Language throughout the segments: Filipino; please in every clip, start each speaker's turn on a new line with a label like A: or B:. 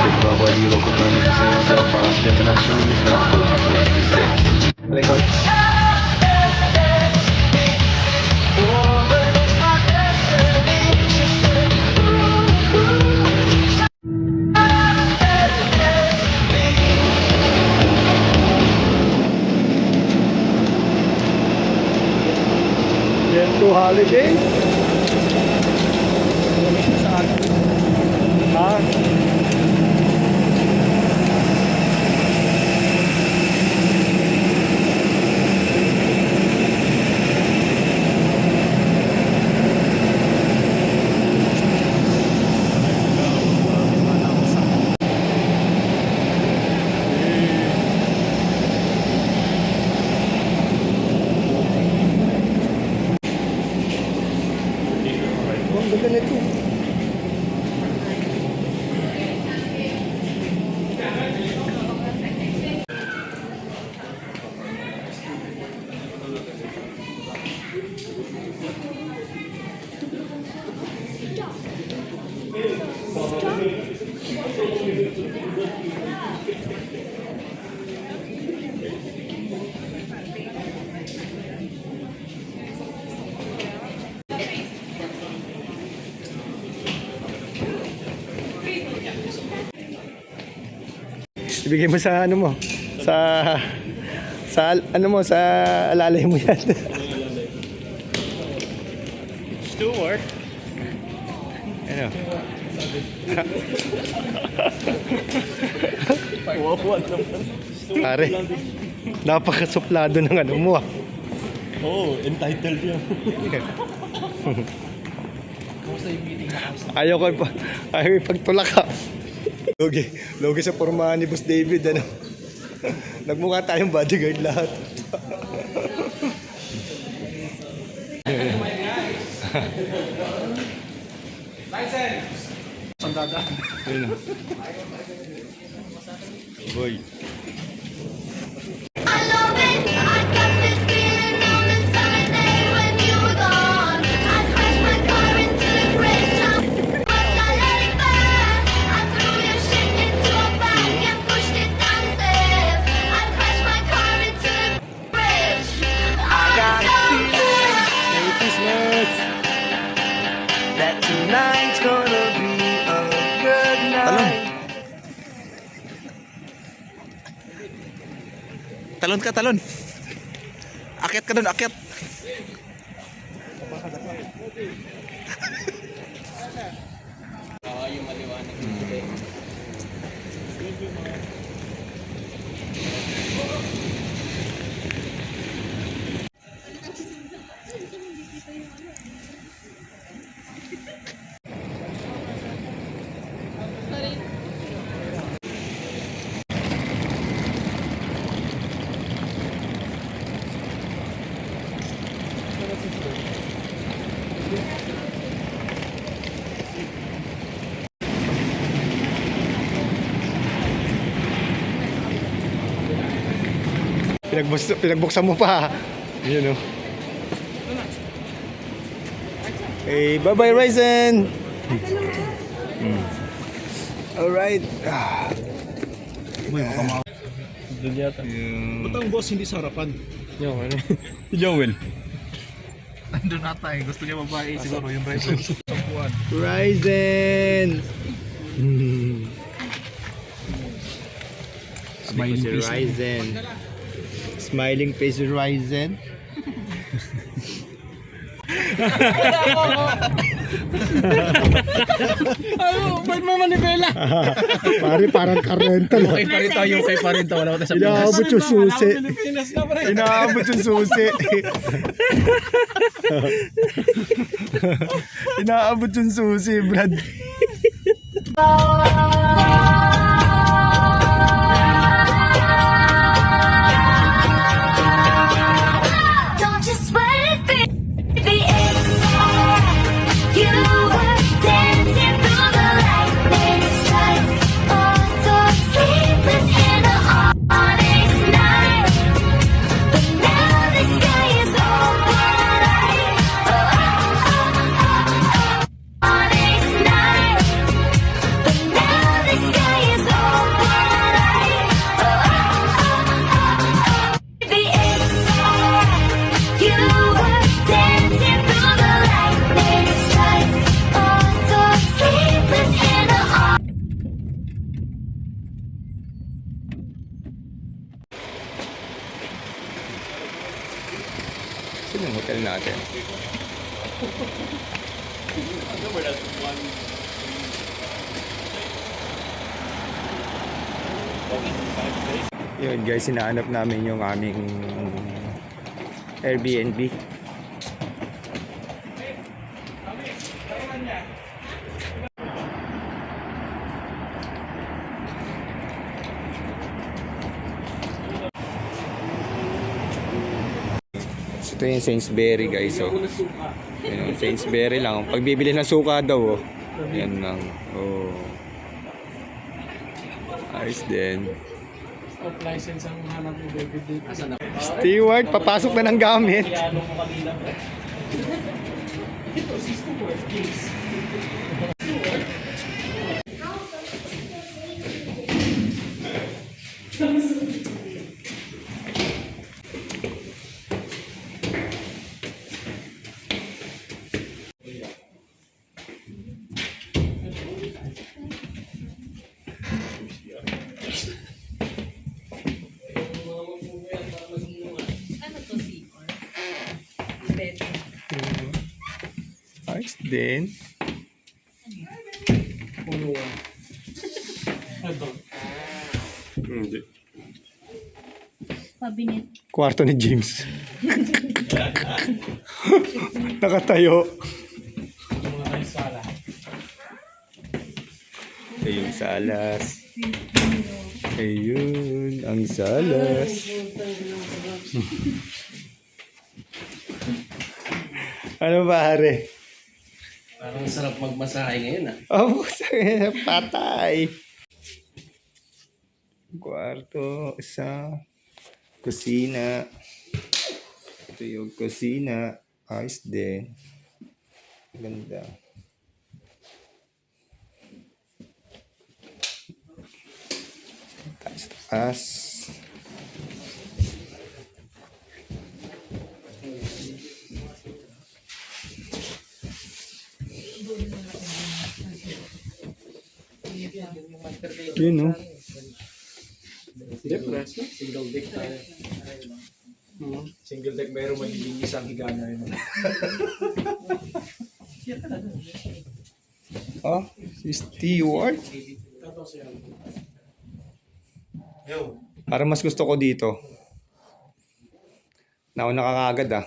A: Nagbabaliwag ko namin sa inyo sa pangasiya na sulit na Likod. Yan to holiday. Ah. Ang ganda nito. Ibigay mo sa ano mo, sa ano mo, sa alalay mo yan.
B: Stewart.
A: Ano? Pare, napakasuplado ng ano mo ah.
B: Oo, entitled yun.
A: Ayaw ipagtulak ka. Logi sa pormahan ni Boss David, ano? Nagmukha tayong bodyguard lahat.
B: License! Sandada.
A: Ayun. Boy.
C: Tonight's gonna be a good night.
B: Talon ka, talon. Akyat ka dun, akyat. Yung maliwanag.
A: Pinagbuksan mo pa. Yun o. Hey, bye-bye Ryzen! Alright.
B: Doon yata. Ba't ang boss hindi sa harapan?
A: Yung ano? Joel.
B: Nandun ata eh. Gusto niya babae siguro yung Ryzen.
A: Ryzen!
B: Smiling
A: si
B: face.
A: Ryzen. Smiling face Ryzen.
B: Ano? Ba't mo manibela?
A: Pare, parang karental.
B: Okay pa rin tayo. Okay pa rin tayo. Wala ko na sa Pinas.
A: Inaabot yung susi.
B: Pilipinas na pa rin.
A: Inaabot yung susi. Inaabot yung susi, Brad.
D: Don't you sweat it, baby, it's alright. You were dancing through the lightning strikes. Oh, so sleepless in the onyx night. But now the sky is all bright. Oh, oh, oh, oh, oh, onyx night. But now the sky
A: yung hotel natin. Yun guys, hinahanap namin yung aming Airbnb. So, ito yung Sainsbury guys. Oh. Yun, Sainsbury lang. Pag bibili ng suka daw, oh. Yan lang. Oh. Ayos din.
B: Off license ang hanap mo, baby dito. Asan na?
A: Steward, papasok na ng gamit. Ayos din. Hindi.
E: Cabinet.
A: Kwarto ni James. Nakatayo. Ito yung salas. Ayun, ang salas. Ano pare?
B: Parang sarap magmasahe ngayon ah.
A: Oh, patay. Kwarto, isa. Kusina. Ito yung kusina. Ayos din. Ganda. Taas. Yun, no?
B: Single deck tayo. Single deck mayroong magiging isang higana yun.
A: Oh, si Stewart. Parang mas gusto ko dito. Nauna ka kagad ah.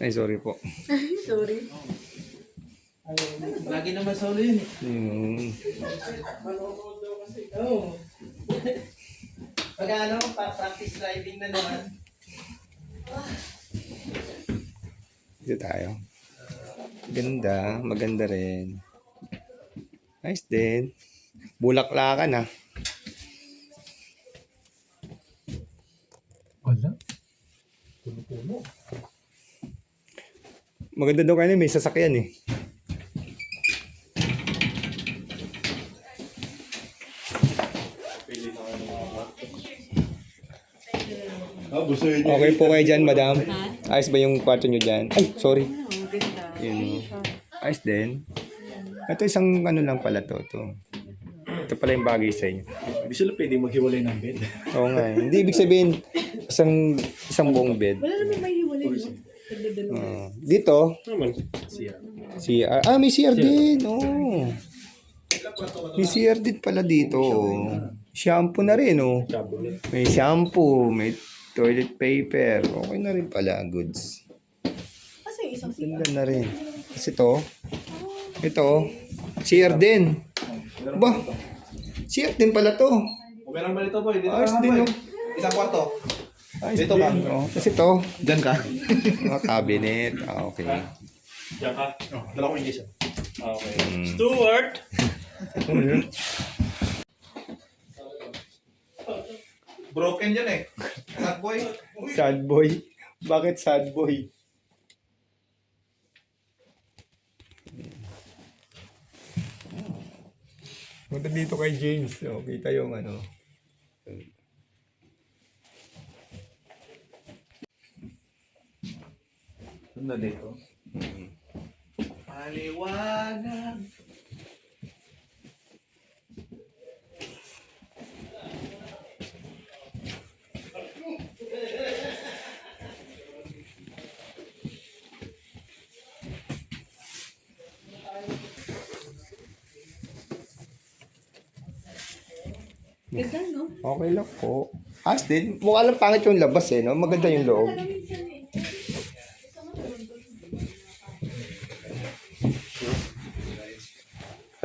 A: Ay, sorry po.
E: Sorry.
B: Lagi naman solo yun eh.
A: Yun.
B: Oo. Pag ano, practice driving na naman.
A: Dito tayo. Ganda, maganda rin. Nice din. Bulaklakan ah.
B: Wala. Puno-puno.
A: Maganda daw kayo may sasakyan eh. Okay po kayo dyan, madam? Ayos ba yung kwarto nyo dyan? Ay, sorry. Yun. Ayos din. Ito isang ano lang pala to. Ito pala yung bagay sa inyo.
B: Hindi sila pwede maghiwalay ng bed.
A: Oo nga. Hindi ibig sabihin isang buong bed.
E: Wala naman may hiwalay, no?
A: Dito,
B: Siya.
A: CR. Ah, may CR din. Oh. May CR din pala dito. Oh. Shampoo na rin. Oh. May shampoo, may toilet paper. Okay na rin pala. Goods.
E: Kasi isang
A: Ganda na rin. Kasi ito, CR din. Ba? CR din pala to.
B: Okay lang ba ito boy? Dito
A: Ayos
B: ka
A: din.
B: boy.
A: Oh.
B: Isang kwarto.
A: Ayos
B: Dito
A: din.
B: ka.
A: Oh. Kasi ito,
B: Diyan ka.
A: cabinet. Ah, okay.
B: Diyan ka. Dalawang English. Okay.
A: Mm.
B: Stuart!
A: Ano yun?
B: Broken yan eh. Sad boy.
A: Sad boy. Bakit sad boy? Punta dito kay James. Oh, kita yung ano.
B: Ano dito? Paliwanag.
E: Ganda, no?
A: Okay lang po. Din, mukha lang pangit yung labas eh, no? Maganda yung loob.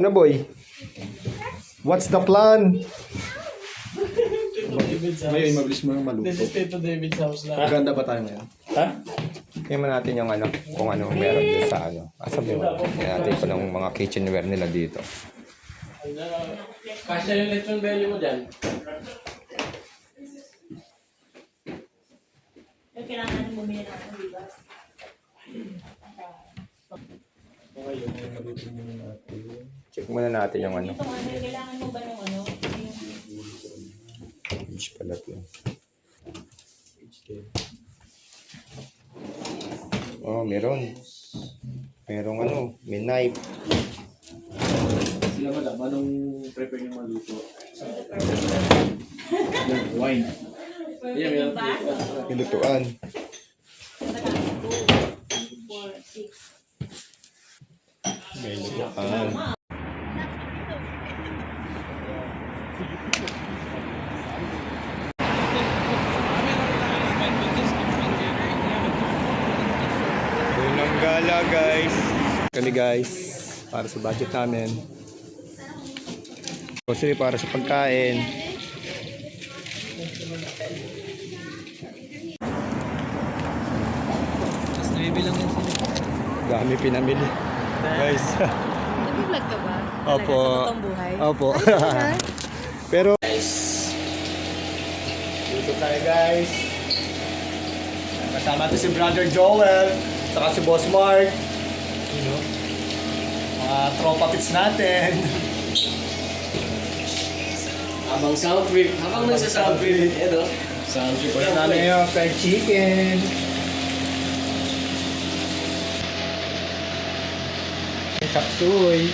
A: Ano boy? What's the plan?
F: Ngayon, mabilis mo yung maluto.
B: This is Tito David's house na.
F: Maganda pa tayo ngayon.
B: Ha?
A: Tingnan natin yung ano, kung ano meron dito sa ano. Sabi mo, tingnan natin kung anong mga kitchenware nila dito.
B: Kasya yung lechon belly mo dyan.
E: Kailangan natin bumili ng bigas.
A: Check muna natin yung ano.
E: Ito, kailangan mo ba ng ano?
A: Beach pala ito. Oh, meron. Merong ano, may knife.
F: Sila madam, anong prepare yung maluto? Wine.
B: Yeah, meron.
A: Pilutuan.
E: 2, 4, 6.
A: May lutuan. Unang gala guys. Kami guys, para sa budget namin. Grocery para sa pagkain. Dami pinamili. Guys.
E: Nag-vlog ka ba?
A: Opo.
E: Sa totoong buhay?
A: Opo. Pero dito tayo guys. Kasama to si Brother Joel, saka si Boss Mark. You know, mga tropa pits natin.
B: Habang South Creek. Habang nasa South Creek. Ano?
F: South Creek.
A: Wala namin yung fried chicken. Kapsuy.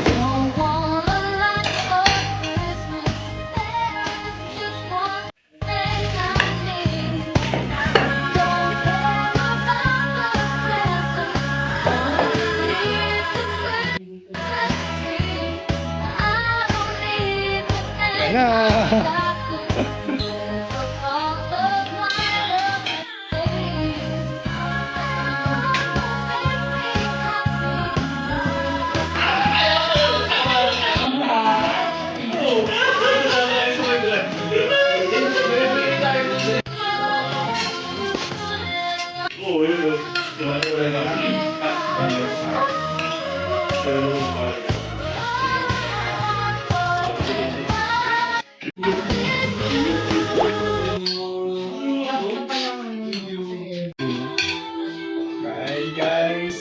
D: Don't want a lot for Christmas. There's just one thing I need. Don't care about the presents underneath the Christmas tree. I don't need anything.
A: Na. Bye guys.